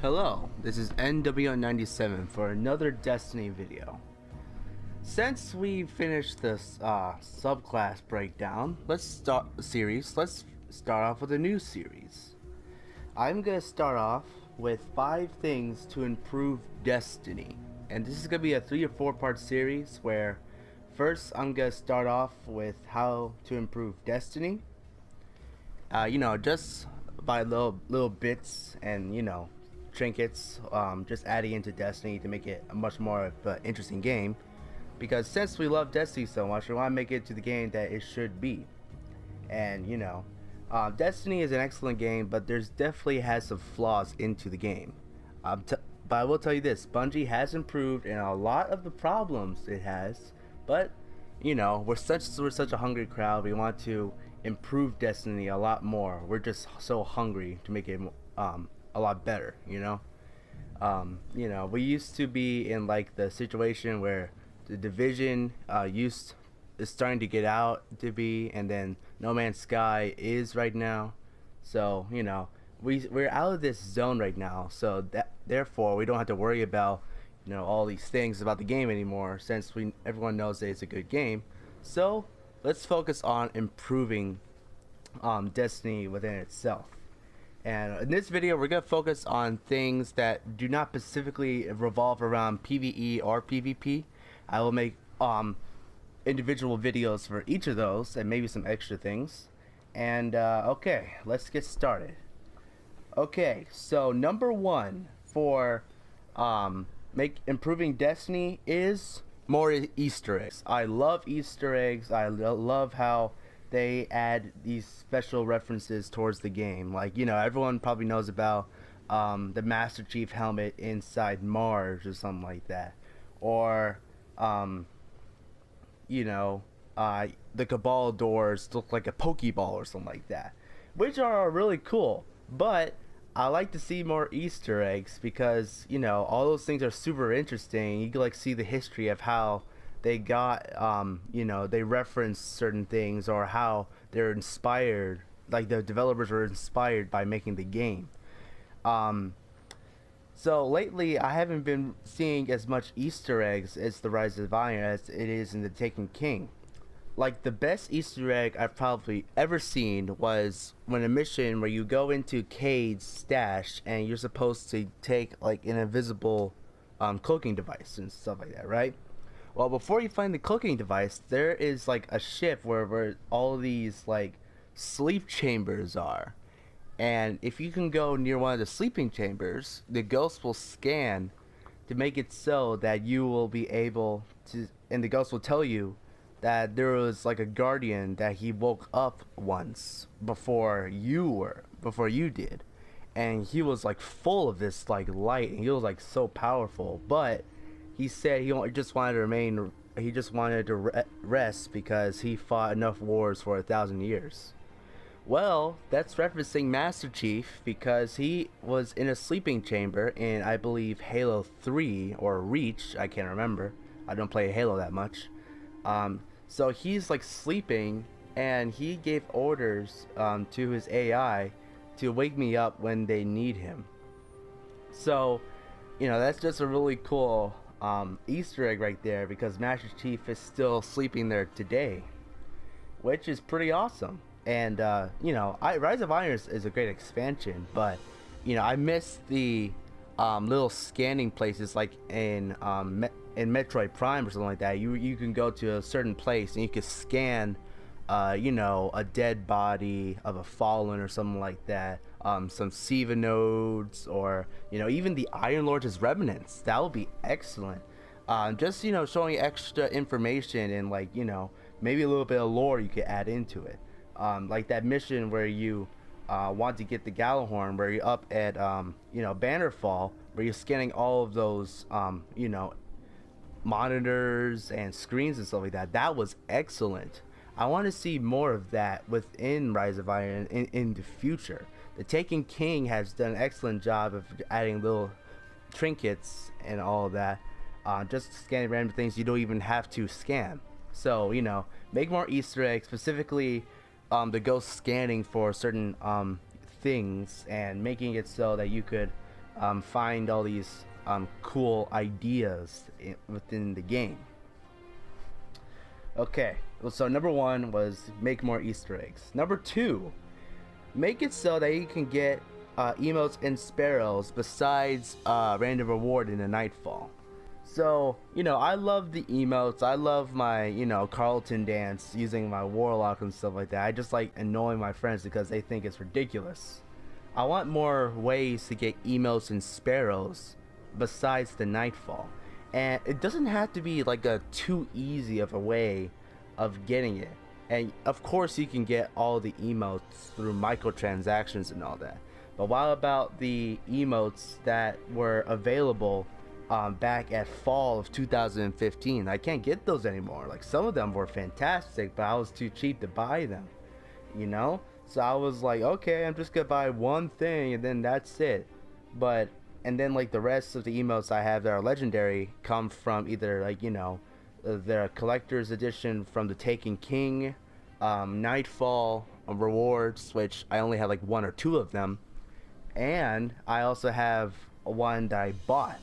Hello, this is NW97 for another Destiny video. Since we finished this subclass breakdown, let's start off with a new series. I'm gonna start off with 5 things to improve Destiny, and this is gonna be a 3 or 4 part series where first I'm gonna start off with how to improve Destiny. Just by little bits and trinkets, just adding into Destiny to make it a much more of an interesting game. Because since we love Destiny so much, we want to make it to the game that it should be. And Destiny is an excellent game, but there's definitely has some flaws into the game. But I will tell you this: Bungie has improved in a lot of the problems it has. But we're such a hungry crowd. We want to improve Destiny a lot more. We're just so hungry to make it a lot better. We used to be in like the situation where the Division is starting to get out to be, and then No Man's Sky is right now. So we're out of this zone right now. So therefore we don't have to worry about all these things about the game anymore, since everyone knows that it's a good game. So let's focus on improving Destiny within itself. And in this video, we're going to focus on things that do not specifically revolve around PvE or PvP. I will make individual videos for each of those and maybe some extra things. And okay, let's get started. Okay, so number 1 for improving Destiny is more Easter eggs. I love Easter eggs. I love how they add these special references towards the game. Like, everyone probably knows about the Master Chief helmet inside Mars or something like that. Or, the Cabal doors look like a Pokeball or something like that. Which are really cool. But I like to see more Easter eggs because, all those things are super interesting. You can like see the history of how they got, they reference certain things, or how they're inspired, like the developers were inspired by making the game. So lately I haven't been seeing as much Easter eggs as the Rise of Iron as it is in the Taken King. Like, the best Easter egg I've probably ever seen was when a mission where you go into Cade's stash and you're supposed to take like an invisible cloaking device and stuff like that, right? Well, before you find the cloaking device, there is like a ship where all these like sleep chambers are. And if you can go near one of the sleeping chambers, the ghost will scan to make it so that you will be able to, and the ghost will tell you that there was like a guardian that he woke up once before you did. And he was like full of this like light, and he was like so powerful, but he said he just wanted to rest because he fought enough wars for 1,000 years. Well, that's referencing Master Chief, because he was in a sleeping chamber in, I believe, Halo 3 or Reach. I can't remember. I don't play Halo that much. So he's like sleeping, and he gave orders to his AI to wake me up when they need him. So, that's just a really cool Easter egg right there, because Master Chief is still sleeping there today, which is pretty awesome. And Rise of Iron is a great expansion, but I miss the little scanning places, like in Metroid Prime or something like that. You can go to a certain place and you can scan a dead body of a fallen or something like that, some Siva nodes, or even the Iron Lord's remnants. That would be excellent. Just showing extra information, and like maybe a little bit of lore you could add into it. Like that mission where you want to get the Gallahorn, where you're up at Bannerfall, where you're scanning all of those monitors and screens and stuff like that. That was excellent. I want to see more of that within Rise of Iron in the future. The Taken King has done an excellent job of adding little trinkets and all of that. Just scanning random things you don't even have to scan. So make more Easter eggs, specifically the ghost scanning for certain things, and making it so that you could find all these cool ideas within the game. Okay, so number one was make more Easter eggs. Number two, make it so that you can get emotes and Sparrows besides random reward in the Nightfall. So, I love the emotes. I love my, Carlton dance using my Warlock and stuff like that. I just like annoying my friends because they think it's ridiculous. I want more ways to get emotes and Sparrows besides the Nightfall. And it doesn't have to be like a too easy of a way of getting it. And of course you can get all the emotes through microtransactions and all that. But what about the emotes that were available back at fall of 2015? I can't get those anymore. Like, some of them were fantastic, but I was too cheap to buy them, so I was like, okay, I'm just gonna buy one thing and then that's it. And then like the rest of the emotes I have that are legendary come from either like the collector's edition from the Taken King, Nightfall rewards, which I only have like one or two of them, and I also have one that I bought.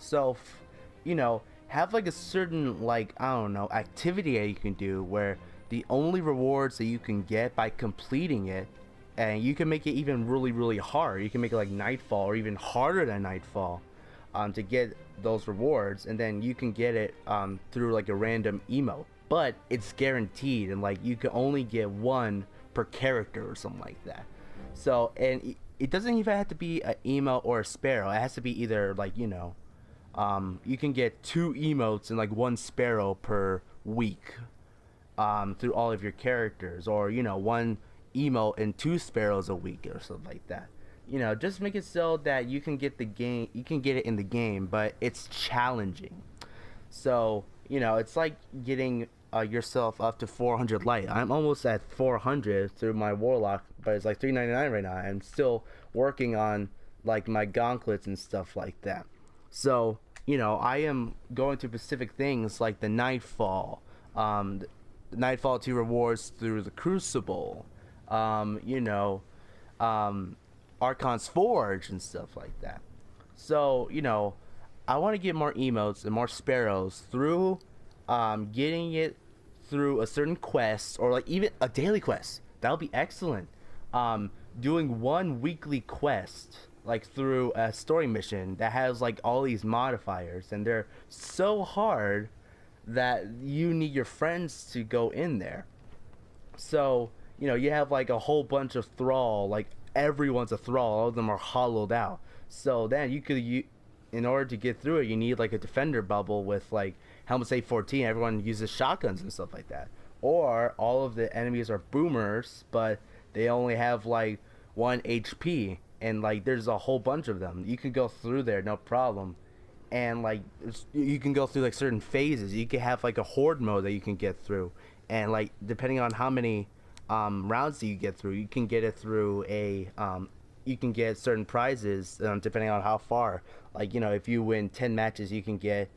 So, have like a certain, like, I don't know, activity that you can do where the only rewards that you can get by completing it, and you can make it even really, really hard. You can make it like Nightfall or even harder than Nightfall to get those rewards, and then you can get it through like a random emote. But it's guaranteed, and like you can only get one per character or something like that. So, and it doesn't even have to be an emote or a Sparrow. It has to be either like, you can get 2 emotes and like 1 Sparrow per week through all of your characters, or 1 emote and 2 Sparrows a week or something like that. Just make it so that you can get it in the game, but it's challenging. So it's like getting yourself up to 400 light. I'm almost at 400 through my Warlock, but it's like 399 right now. I'm still working on like my gauntlets and stuff like that. So, I am going to specific things like the Nightfall, the Nightfall 2 rewards through the Crucible, Archon's Forge and stuff like that. So, I want to get more emotes and more Sparrows through getting it through a certain quest, or like even a daily quest. That would be excellent. Doing one weekly quest, like through a story mission that has like all these modifiers, and they're so hard that you need your friends to go in there. So you have like a whole bunch of thrall, like everyone's a thrall, all of them are hollowed out. So then in order to get through it, you need like a defender bubble with like helmets A14. Everyone uses shotguns and stuff like that. Or all of the enemies are boomers, but they only have like 1 HP, and like there's a whole bunch of them. You can go through there, no problem. And like you can go through like certain phases. You can have like a horde mode that you can get through, and like depending on how many rounds that you get through, you can get it through you can get certain prizes depending on how far. Like if you win 10 matches, you can get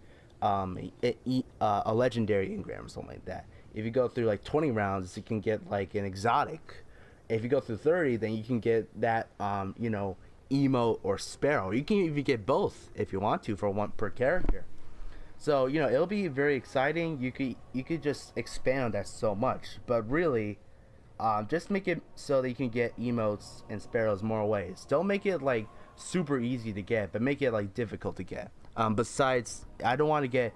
a legendary engram or something like that. If you go through like 20 rounds, you can get like an exotic. If you go through 30, then you can get that emote or Sparrow. You can even get both if you want to for 1 per character. So it'll be very exciting. You could just expand on that so much, but really just make it so that you can get emotes and Sparrows more ways. Don't make it like super easy to get, but make it like difficult to get. Besides, I don't want to get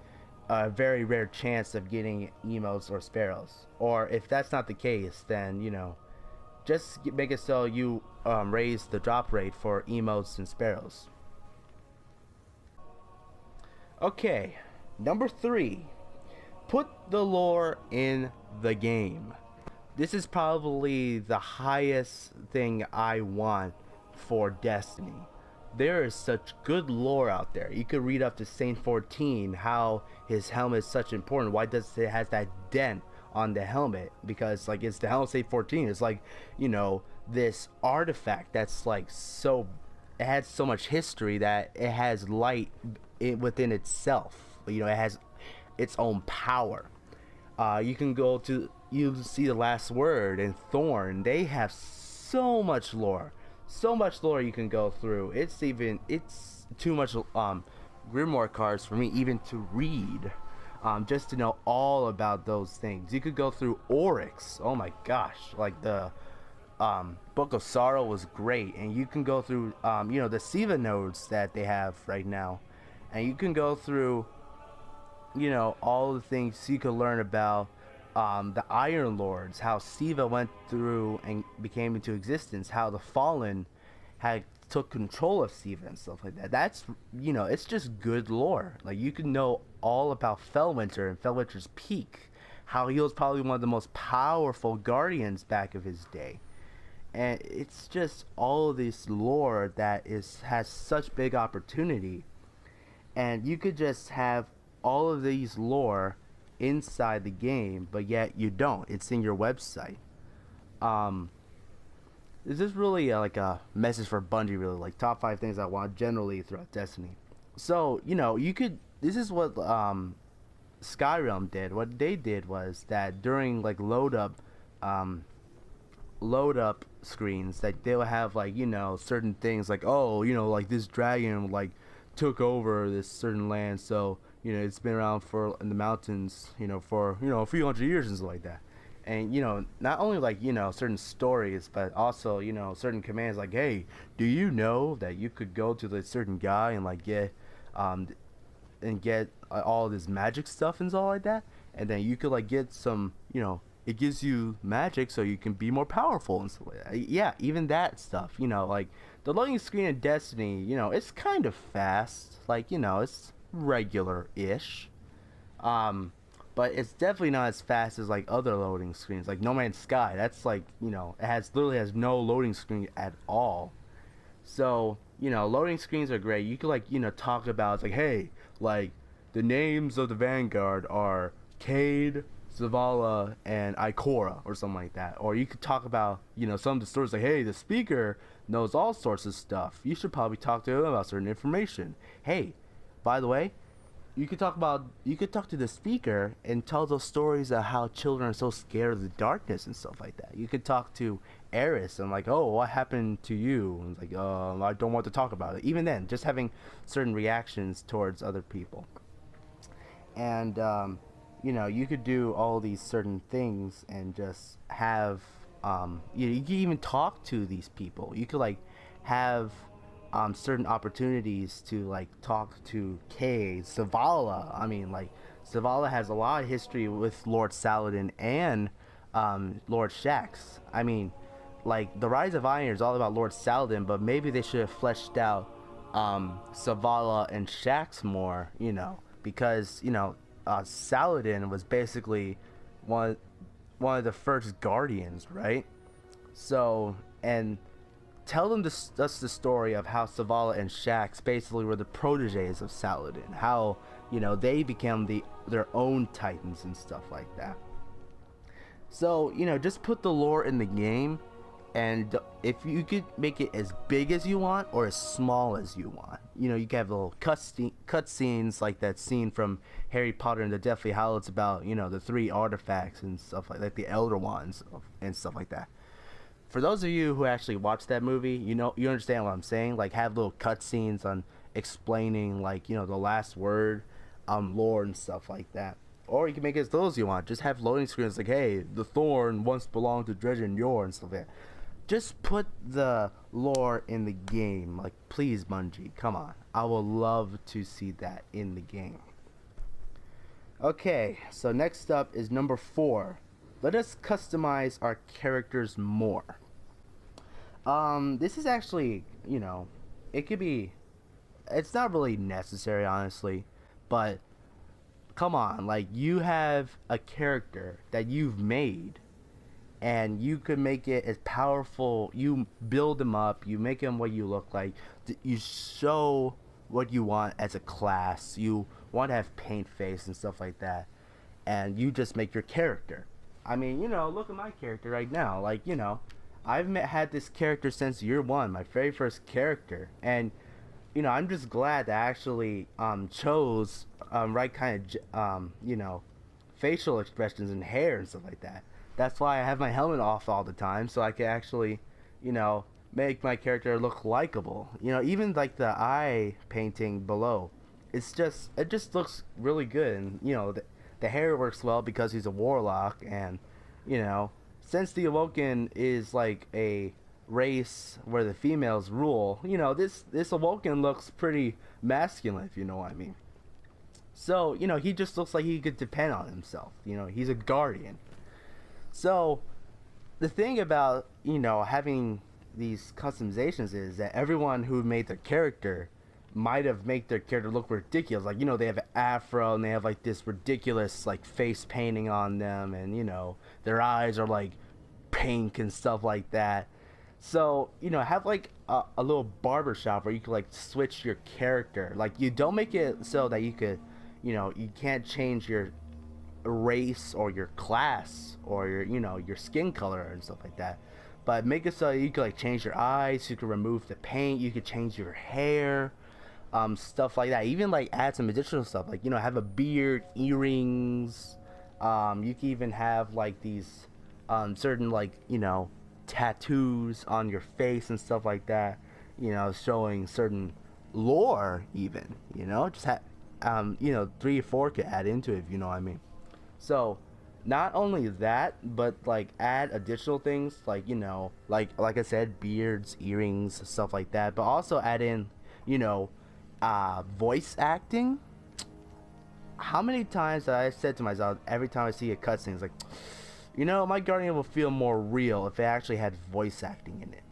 a very rare chance of getting emotes or Sparrows. Or if that's not the case, then just make it so you raise the drop rate for emotes and Sparrows. Okay, number 3, put the lore in the game. This is probably the highest thing I want for Destiny. There is such good lore out there. You could read up to Saint 14, how his helmet is such important. Why does it has that dent on the helmet? Because like it's the helmet Saint 14. It's like this artifact that's like so, it has so much history that it has light within itself. It has its own power. You can go to see the Last Word and Thorn. They have so much lore, so much lore you can go through. It's too much grimoire cards for me even to read. Just to know all about those things. You could go through Oryx. Oh my gosh, like the Book of Sorrow was great, and you can go through the Siva nodes that they have right now, and you can go through all the things you could learn about the Iron Lords, how Siva went through and became into existence, how the Fallen had took control of Siva and stuff like that. That's it's just good lore. Like you can know all about Fellwinter and Fellwinter's Peak, how he was probably one of the most powerful guardians back of his day. And it's just all of this lore that has such big opportunity, and you could just have all of these lore inside the game, but yet you don't. It's in your website. This is really like a message for Bungie, really, like top 5 things I want generally throughout Destiny. So you could. This is what Skyrim did. What they did was that during like load up screens, that they will have like certain things like, oh, like this dragon like took over this certain land, so it's been around for in the mountains for a few hundred years and stuff like that. And not only like certain stories, but also certain commands like, hey, do you know that you could go to this certain guy and like get all this magic stuff and all like that, and then you could like get some it gives you magic so you can be more powerful and stuff like that. Yeah, even that stuff. Like the loading screen in Destiny, it's kind of fast. Like it's regular-ish. But it's definitely not as fast as like other loading screens, like No Man's Sky. That's like it literally has no loading screen at all. So loading screens are great. You could like talk about, it's like, hey, like the names of the Vanguard are Cade, Zavala, and Ikora or something like that. Or you could talk about some of the stories like, hey, the speaker knows all sorts of stuff. You should probably talk to him about certain information. Hey, by the way, you could talk to the speaker and tell those stories of how children are so scared of the darkness and stuff like that. You could talk to Eris and like, oh, what happened to you? And it's like, I don't want to talk about it. Even then, just having certain reactions towards other people. And you could do all these certain things and just have you could even talk to these people. You could like have certain opportunities to like talk to Kay, Zavala. I mean, like Zavala has a lot of history with Lord Saladin and Lord Shaxx. I mean, like the Rise of Iron is all about Lord Saladin, but maybe they should have fleshed out Zavala and Shaxx more, because Saladin was basically one of the first guardians, right? So, and tell them us the story of how Zavala and Shaxx basically were the proteges of Saladin, how they became their own titans and stuff like that. So just put the lore in the game, and if you could make it as big as you want or as small as you want, you can have little cut scenes like that scene from Harry Potter and the Deathly Hallows about the 3 artifacts and stuff like the Elder Wands and stuff like that. For those of you who actually watched that movie, you understand what I'm saying. Like have little cut scenes on explaining like the last word, lore and stuff like that. Or you can make it as little as you want. Just have loading screens like, hey, the thorn once belonged to Dredgen Yor and stuff like that. Just put the lore in the game. Like, please, Bungie, come on. I would love to see that in the game. Okay, so next up is number 4. Let us customize our characters more. This is actually, it could be, it's not really necessary, honestly, but come on, like, you have a character that you've made, and you could make it as powerful. You build him up, you make him what you look like, you show what you want as a class, you want to have paint face and stuff like that, and you just make your character. I mean, look at my character right now. Like, I've had this character since year 1, my very first character, and I'm just glad that I actually chose right kind of facial expressions and hair and stuff like that. That's why I have my helmet off all the time, so I can actually make my character look likable. You know, even like the eye painting below, it just looks really good, and you know the hair works well because he's a warlock, and you know since the Awoken is like a race where the females rule, you know this Awoken looks pretty masculine, if you know what I mean. So you know he just looks like he could depend on himself. You know he's a guardian. So the thing about having these customizations is that everyone who made their character might have made their character look ridiculous. Like they have an afro and they have like this ridiculous like face painting on them, and their eyes are like pink and stuff like that. So have like a little barber shop where you can like switch your character. Like you don't make it so that you could you can't change your race or your class or your skin color and stuff like that, but make it so you can like change your eyes, you can remove the paint, you can change your hair, stuff like that. Even like add some additional stuff, like have a beard, earrings. You can even have like these certain like tattoos on your face and stuff like that, showing certain lore. Even just have 3 or 4 could add into it, if you know what I mean. So not only that, but like add additional things like like I said, beards, earrings, stuff like that, but also add in voice acting. How many times have I said to myself every time I see a cutscene, it's like, my Guardian will feel more real if it actually had voice acting in it.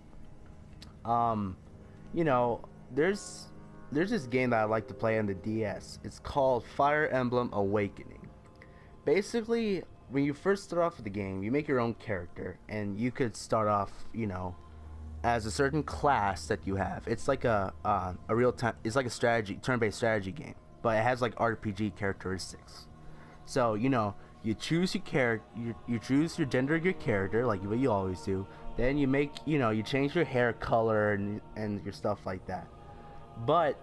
There's this game that I like to play on the DS. It's called Fire Emblem Awakening. Basically, when you first start off with the game, you make your own character, and you could start off, as a certain class that you have. It's like a real time. It's like a turn-based strategy game, but it has like RPG characteristics. So you choose your character, you choose your gender of your character, like what you always do. Then you make, you change your hair color and your stuff like that. But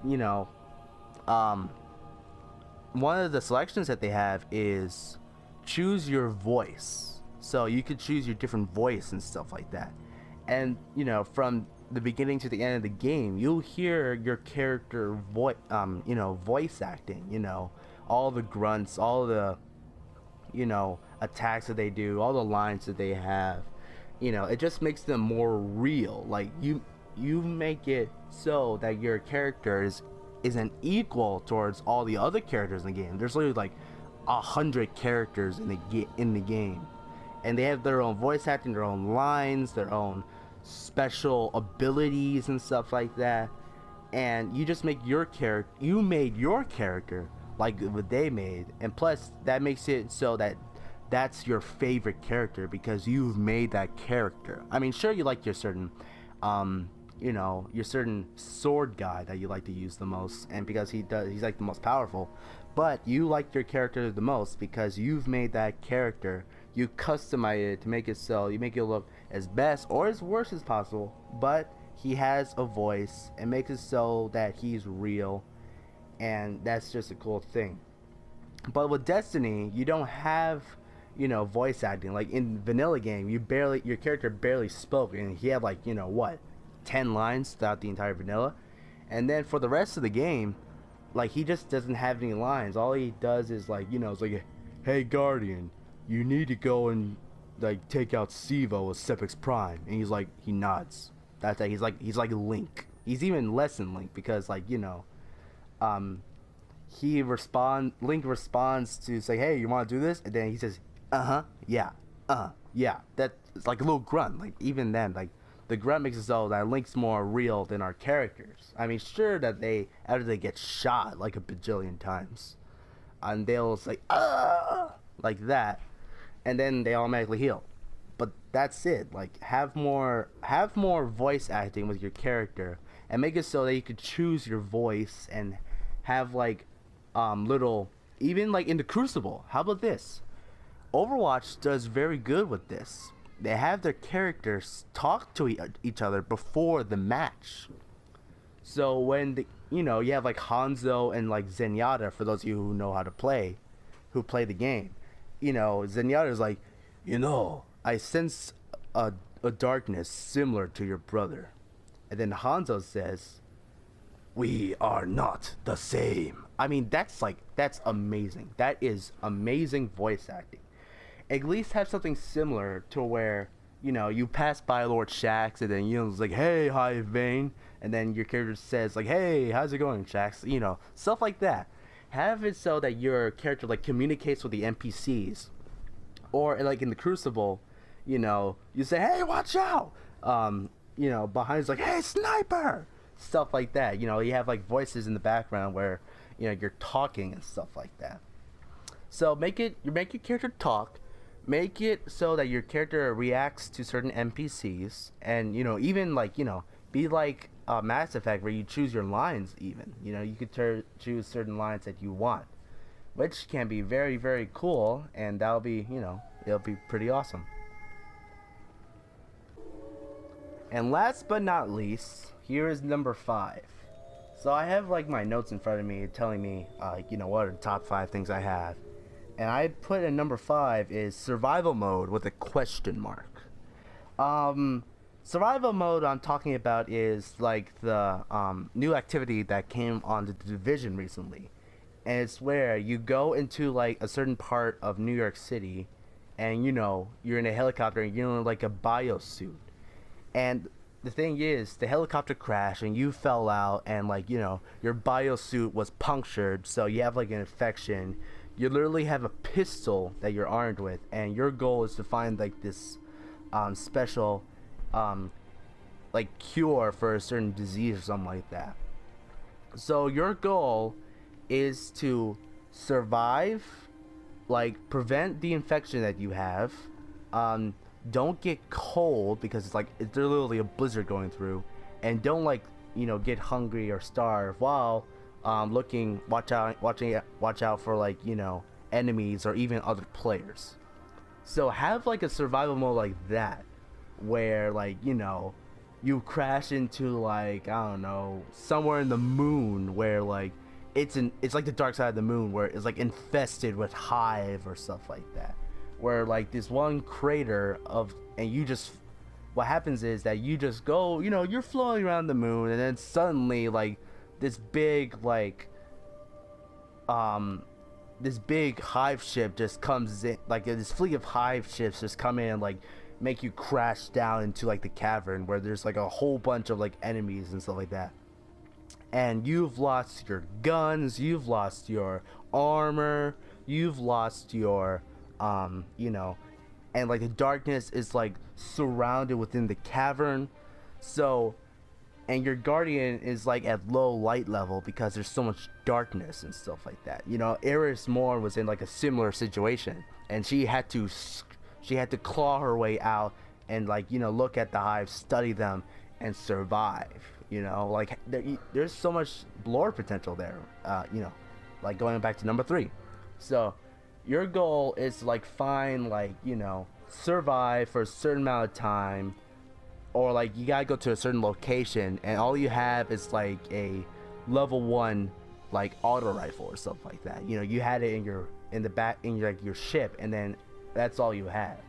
one of the selections that they have is choose your voice. So you could choose your different voice and stuff like that. And from the beginning to the end of the game, you'll hear your character voice acting, all the grunts, all the attacks that they do, all the lines that they have. It just makes them more real. Like you make it so that your character isn't equal towards all the other characters in the game. There's literally like 100 characters in the game, and they have their own voice acting, their own lines, their own special abilities and stuff like that. And you just make your character. You made your character like what they made, and plus that makes it so that that's your favorite character because you've made that character. I mean, sure, you like your certain your certain sword guy that you like to use the most, and because he's like the most powerful, but you like your character the most because you've made that character. You customize it to make it so you make it look as best or as worst as possible, but he has a voice and makes it so that he's real, and that's just a cool thing. But with Destiny, you don't have voice acting. Like in vanilla game, your character barely spoke, and he had like 10 lines throughout the entire vanilla. And then for the rest of the game, like he just doesn't have any lines. All he does is like it's like, hey Guardian, you need to go and like take out Sivo with Sepix Prime, and he nods. That's it. He's like Link. He's even less than Link because like Link responds to say, hey, you want to do this? And then he says, yeah, yeah. That's like a little grunt. Like even then, like the grunt makes it so that Link's more real than our characters. I mean, sure that after they get shot like a bajillion times, and they'll say like that, and then they automatically heal. But that's it. Like have more voice acting with your character, and make it so that you could choose your voice and have like little, even like in the Crucible. How about this? Overwatch does very good with this. They have their characters talk to each other before the match. So when you have like Hanzo and like Zenyatta, for those of you who know how to play, who play the game, Zenyatta's like, I sense a darkness similar to your brother. And then Hanzo says, "We are not the same." I mean, that's amazing. That is amazing voice acting. At least have something similar to where, you pass by Lord Shaxx and then, it's like, "Hey, Hive Vane." And then your character says, like, "Hey, how's it going, Shaxx?" Stuff like that. Have it so that your character, like, communicates with the NPCs. Or, like, in the Crucible, you say, "Hey, watch out!" Behind it's like, "Hey, sniper!" Stuff like that. You have, like, voices in the background where, you're talking and stuff like that. So make your character talk. Make it so that your character reacts to certain NPCs, and even like be like Mass Effect, where you choose your lines. Even you could choose certain lines that you want, which can be very, very cool, and that'll be it'll be pretty awesome. And last but not least, here is number 5. So I have like my notes in front of me telling me what are the top 5 things I have. And I put in number 5 is survival mode with a question mark. Survival mode I'm talking about is like the new activity that came on the Division recently. And it's where you go into like a certain part of New York City, and you're in a helicopter and you're in like a biosuit. And the thing is, the helicopter crashed and you fell out, and like your biosuit was punctured, so you have like an infection. You literally have a pistol that you're armed with, and your goal is to find like this special like cure for a certain disease or something like that. So your goal is to survive, like prevent the infection that you have, don't get cold because it's literally a blizzard going through, and don't get hungry or starve while watch out for like enemies or even other players. So have like a survival mode like that, where like you crash into like, I don't know, somewhere in the moon where like it's like the dark side of the moon, where it's like infested with hive or stuff like that, where like this one crater what happens is that you just go, you're floating around the moon, and then suddenly like this big hive ship just comes in, like this fleet of hive ships just come in and like make you crash down into like the cavern where there's like a whole bunch of like enemies and stuff like that. And you've lost your guns, you've lost your armor, you've lost your and like the darkness is like surrounded within the cavern. So, and your guardian is like at low light level because there's so much darkness and stuff like that. Eris Morn was in like a similar situation, and she had to claw her way out and like look at the hive, study them, and survive. Like there's so much lore potential there. Like going back to number 3. So your goal is to like find like survive for a certain amount of time, or like you gotta go to a certain location, and all you have is like a level 1 like auto rifle or stuff like that. You had it in your ship, and then that's all you have.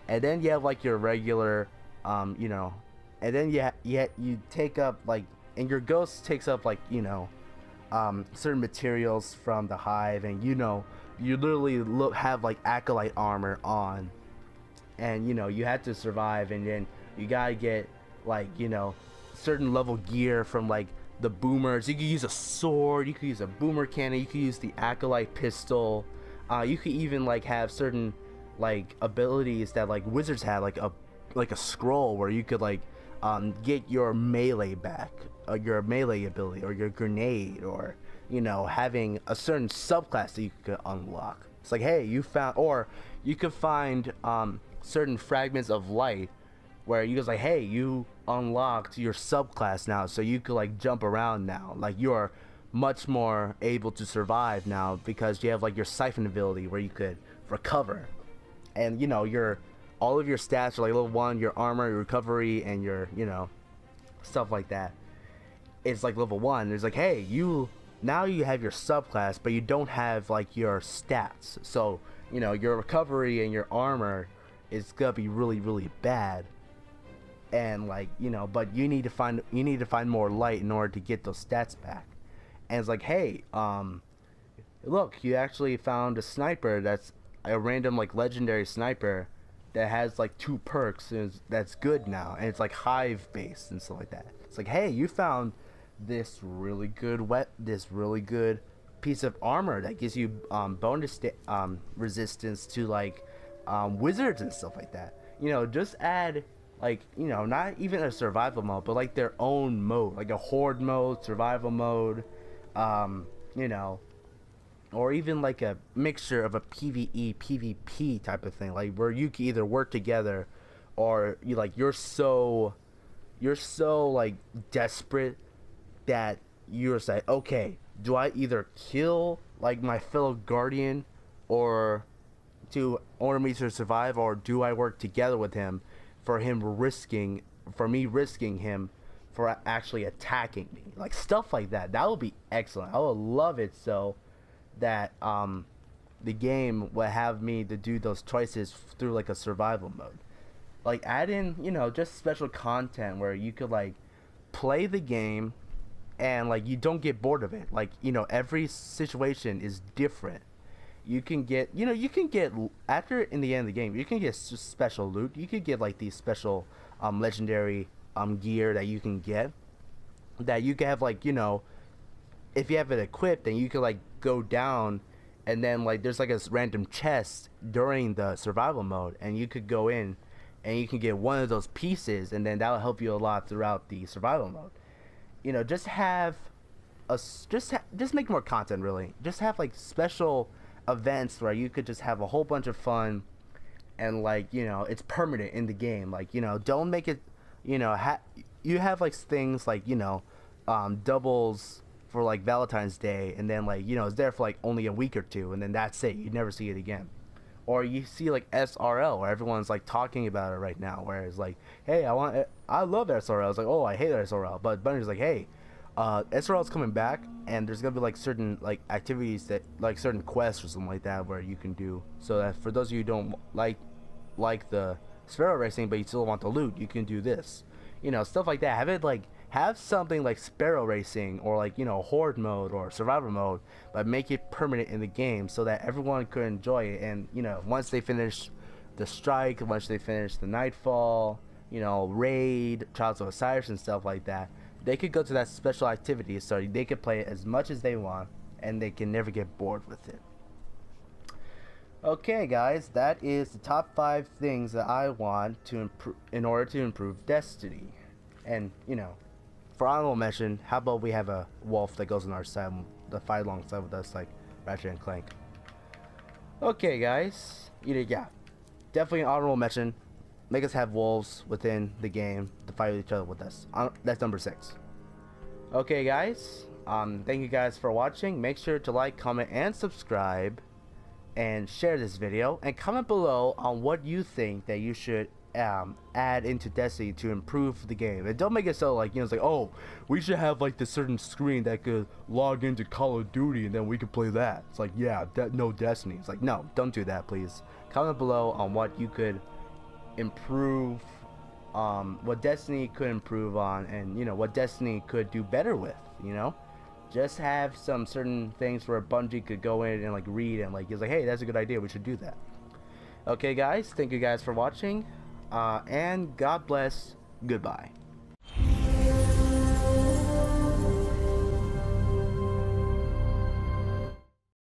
And then you have like your regular and then you take up like, and your ghost takes up like certain materials from the hive, and you literally have like acolyte armor on, and you have to survive, and then you gotta get like certain level gear from like the boomers. You could use a sword, you could use a boomer cannon, you could use the acolyte pistol, you could even like have certain like abilities that like wizards have, like a scroll where you could like get your melee back, your melee ability, or your grenade, or having a certain subclass that you could unlock. It's like, hey, you found, or you could find certain fragments of light where you just like, hey, you unlocked your subclass now, so you could like jump around now, like you're much more able to survive now because you have like your siphon ability where you could recover, and your all of your stats are like level 1, your armor, your recovery, and your stuff like that. It's like level 1. There's like, hey, now you have your subclass, but you don't have like your stats, so your recovery and your armor is gonna be really, really bad. and like, you know, but you need to find more light in order to get those stats back. And it's like, hey, look, you actually found a sniper that's a random like legendary sniper that has like 2 perks, and that's good now, and it's like hive based and stuff like that. It's like, hey, you found this really good piece of armor that gives you bonus resistance to like wizards and stuff like that. You know, just add like, you know, not even a survival mode, but like their own mode, like a horde mode, survival mode, you know, or even like a mixture of a PvE PvP type of thing, like where you can either work together, or you're so like desperate that you're like, okay, do I either kill like my fellow guardian or to order me to survive, or do I work together with him for me risking him for actually attacking me, like stuff like that. That would be excellent. I would love it so that the game would have me to do those choices through like a survival mode. Like add in, you know, just special content where you could like play the game and like you don't get bored of it. Like, you know, every situation is different. You can get, you know, after in the end of the game, you can get special loot. You could get like these special legendary gear that you can get, that you can have, like, you know, if you have it equipped, then you can like go down, and then like there's like a random chest during the survival mode, and you could go in and you can get one of those pieces, and then that'll help you a lot throughout the survival mode. You know, just make more content, really. Just have like special events where you could just have a whole bunch of fun, and like, you know, it's permanent in the game. Like, you know, don't make it, you know, you have like things like, you know, doubles for like Valentine's Day, and then like, you know, it's there for like only a week or two, and then that's it. You never see it again. Or you see like SRL, where everyone's like talking about it right now, where it's like, hey, I love SRL. It's like, oh, I hate SRL, but Bungie's like, hey, SRL's coming back, and there's gonna be like certain like activities that, like certain quests or something like that, where you can do, so that for those of you who don't like the Sparrow racing but you still want the loot, you can do this, you know, stuff like that. Have something like Sparrow racing, or like, you know, horde mode or survival mode, but make it permanent in the game so that everyone could enjoy it. And, you know, once they finish the strike, once they finish the nightfall, you know, raid, Trials of Osiris and stuff like that, they could go to that special activity, so they could play it as much as they want, and they can never get bored with it. Okay, guys, that is the top 5 things that I want to improve in order to improve Destiny. And, you know, for honorable mention, how about we have a wolf that goes on our side, the fight alongside with us, like Ratchet and Clank. Okay, guys, yeah, definitely an honorable mention. Make us have wolves within the game to fight with each other with us. That's number 6. Okay, guys, thank you guys for watching. Make sure to like, comment, and subscribe, and share this video, and comment below on what you think that you should add into Destiny to improve the game. And don't make it so like, you know, it's like, oh, we should have like this certain screen that could log into Call of Duty and then we could play that. It's like, yeah, no Destiny. It's like, no, don't do that, please. Comment below on what you could improve, what Destiny could improve on, and, you know, what Destiny could do better with, you know. Just have some certain things where Bungie could go in and like read and like, it's like, hey, that's a good idea, we should do that. Okay, guys, thank you guys for watching. And God bless. Goodbye.